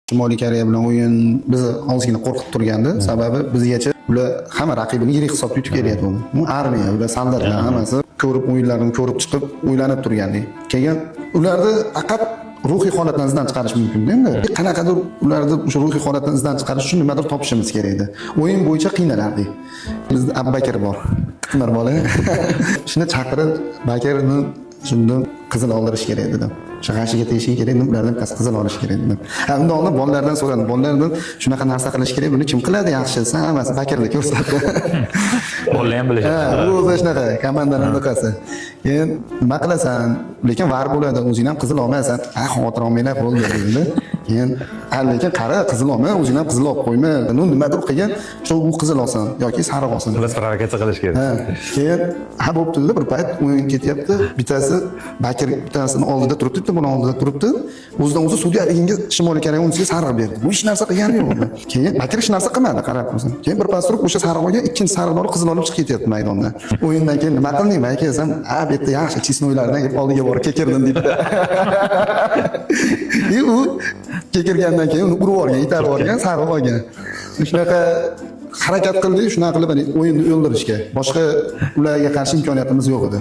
Shimoliy Koreya bilan o'yin bizni ozgina qo'rqitib turgandi. Sababi bizgacha ular hamma raqibini yirik hisobda yutib kelyapti uni. Bu armiya, ular soldatlar hammasi ko'rib o'yinlarini ko'rib chiqib o'ylanib turgandik. Keyin ularni faqat ruhiy holatdan izdan chiqarish mumkin-da endi. Qanaqadir ularni o'sha ruhiy holatdan izdan chiqarish uchun nimadir topishimiz kerak edi. O'yin bo'yicha qiynalardik. Bizda Abbakir bor. Qimir bola. Shuni chaqirib Bakirni shundan qizil oldirish kerak dedim. Shag'ashiga tegishi kerak, ulardan qizil olish kerak dedim. Unda oldin bolalardan so'radim. Bolalardan shunaqa narsa qilish kerak, buni kim qiladi yaxshi? Sen hammasi Bakirni ko'rsatdi. Bolalar ham bilishadi. Bu o'zi shunaqa komandaning nuqasi. Keyin nima qilasan? Lekin var bo'ladi, o'zing ham qizil olmaysan. Xotir olmaylar bo'ldi dedi. Keyin lekin qara qizil olma, o'zing ham qizil olib qo'yma. Nimadir qilgan, shu u qizil olsin yoki sariq olsin. Biz provokatsiya qilish kerak. Keyin bo'pti bir payt o'yin ketyapti. Bittasi Bakir bittasini oldida turibdi, buni oldida turibdi. O'zidan o'zi sudya ringa Shimoliy Koreya o'yinchisiga sariq berdi. Bu hech narsa qilgani yo'q. Keyin Bakir hech narsa qilmadi, qarab qo'ysin. Keyin bir pas turib o'sha sariq olgan, ikkinchi sariqni olib qizil olib chiqib ketyapti maydondan. O'yindan keyin nima qilding? Mayka desam, bu yerda yaxshi chisnoylardan kelib oldiga borib kekirdim deydi. U kekirgandan keyin uni urib olgan, itarib olgan, sariq olgan. Shunaqa harakat qildik, shunaqa qilib o'yinni o'ldirishga. Boshqa ularga qarshi imkoniyatimiz yo'q edi.